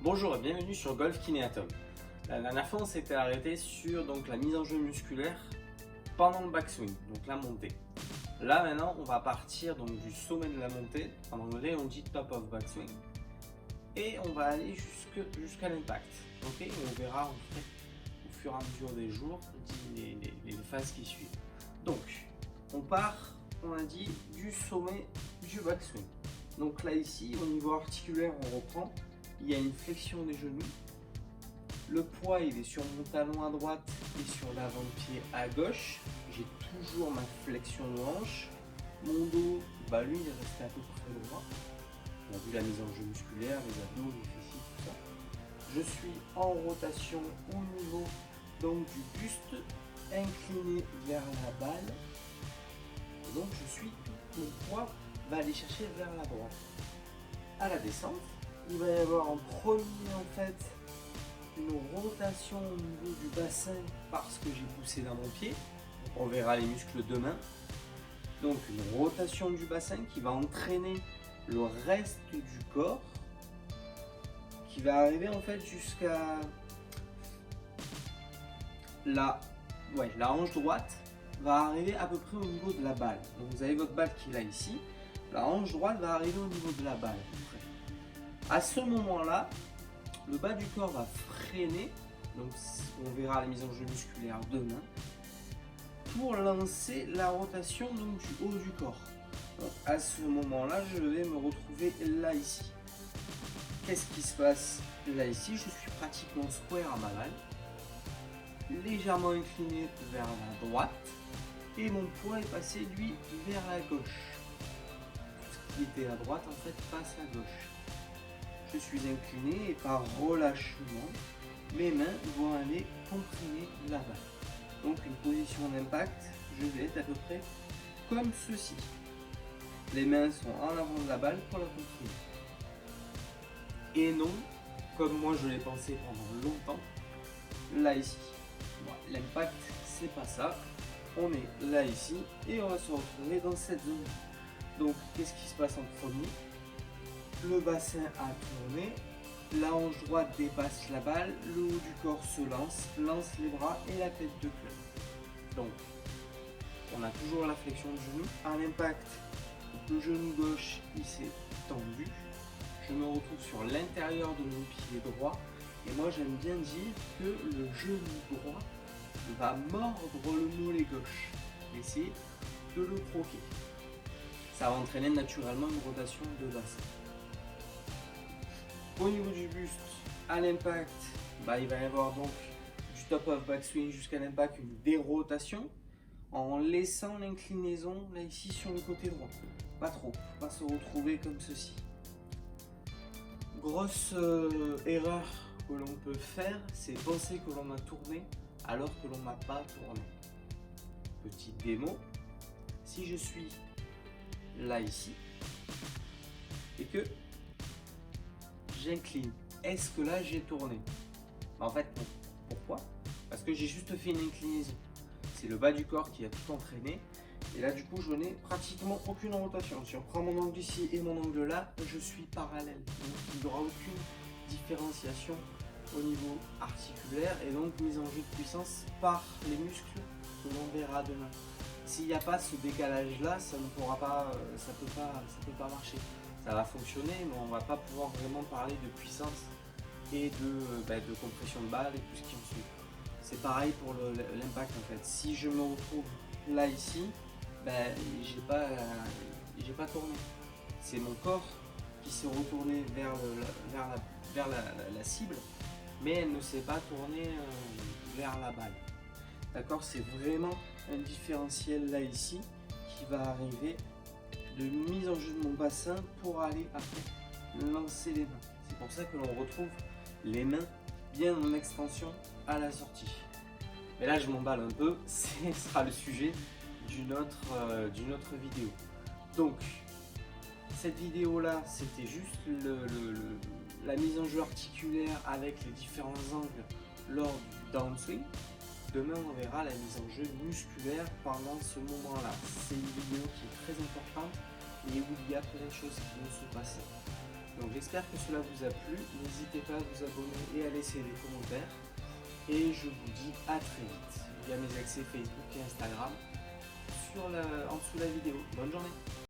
Bonjour et bienvenue sur Golf Kinéatom. La dernière fois, on s'était arrêté sur la mise en jeu musculaire pendant le backswing, donc la montée. Là maintenant, on va partir du sommet de la montée. En anglais, on dit top of backswing, et on va aller jusqu'à l'impact. Okay, on verra en fait au fur et à mesure des jours les phases qui suivent. Donc, on part, on a dit, du sommet du backswing. Donc là ici, au niveau articulaire, on reprend. Il y a une flexion des genoux. Le poids il est sur mon talon à droite et sur l'avant-pied à gauche. J'ai toujours ma flexion de hanche. Mon dos, lui il est resté à peu près droit. On a vu la mise en jeu musculaire, les abdos, les fessiers, tout ça. Je suis en rotation au niveau du buste, incliné vers la balle. Et donc mon poids va aller chercher vers la droite. À la descente, il va y avoir en premier une rotation au niveau du bassin parce que j'ai poussé dans mon pied. On verra les muscles demain. Donc une rotation du bassin qui va entraîner le reste du corps, qui va arriver jusqu'à la hanche droite, va arriver à peu près au niveau de la balle. Donc vous avez votre balle qui est là ici. La hanche droite va arriver au niveau de la balle. À ce moment-là, le bas du corps va freiner, donc on verra la mise en jeu musculaire demain, pour lancer la rotation du haut du corps. Donc à ce moment-là, je vais me retrouver là ici. Qu'est-ce qui se passe là ici? Je suis pratiquement square à ma balle, légèrement incliné vers la droite, et mon poids est passé lui vers la gauche. Ce qui était à droite en fait passe à gauche. Je suis incliné et par relâchement, mes mains vont aller comprimer la balle. Donc une position d'impact, je vais être à peu près comme ceci. Les mains sont en avant de la balle pour la comprimer. Et non, comme moi je l'ai pensé pendant longtemps, là ici. Bon, l'impact, c'est pas ça. On est là ici et on va se retrouver dans cette zone. Donc qu'est-ce qui se passe en premier? Le bassin a tourné, la hanche droite dépasse la balle, le haut du corps se lance les bras et la tête de club. Donc, on a toujours la flexion du genou. À l'impact, le genou gauche il s'est tendu. Je me retrouve sur l'intérieur de mon pied droit. Et moi, j'aime bien dire que le genou droit va mordre le mollet gauche. Essayer de le croquer. Ça va entraîner naturellement une rotation de bassin. Au niveau du buste, à l'impact, il va y avoir du top of backswing jusqu'à l'impact, une dérotation en laissant l'inclinaison là ici sur le côté droit. Pas trop, on va se retrouver comme ceci. Grosse erreur que l'on peut faire, c'est penser que l'on a tourné alors que l'on n'a pas tourné. Petite démo, si je suis là ici et que j'incline, est-ce que là j'ai tourné? En fait non. Pourquoi? Parce que j'ai juste fait une inclinaison. C'est le bas du corps qui a tout entraîné. Et là du coup je n'ai pratiquement aucune rotation. Si on prend mon angle ici et mon angle là, je suis parallèle. Donc il n'y aura aucune différenciation au niveau articulaire et donc mise en jeu de puissance par les muscles que l'on verra demain. S'il n'y a pas ce décalage là, ça ne pourra pas, ça peut pas marcher. Ça va fonctionner, mais on ne va pas pouvoir vraiment parler de puissance et de compression de balle et tout ce qui en suit. C'est pareil pour l'impact en fait. Si je me retrouve là ici, j'ai pas tourné. C'est mon corps qui s'est retourné vers la cible, mais elle ne s'est pas tournée vers la balle. D'accord, c'est vraiment un différentiel là ici qui va arriver de mise en jeu de mon bassin pour aller après lancer les mains. C'est pour ça que l'on retrouve les mains bien en extension à la sortie. Mais là je m'emballe un peu, ce sera le sujet d'une autre vidéo. Donc cette vidéo là c'était juste la mise en jeu articulaire avec les différents angles lors du downswing. Demain on verra la mise en jeu musculaire pendant ce moment là. C'est une vidéo qui est très importante et où il y a plein de choses qui vont se passer. Donc j'espère que cela vous a plu, n'hésitez pas à vous abonner et à laisser des commentaires. Et je vous dis à très vite via mes accès Facebook et Instagram en dessous de la vidéo. Bonne journée.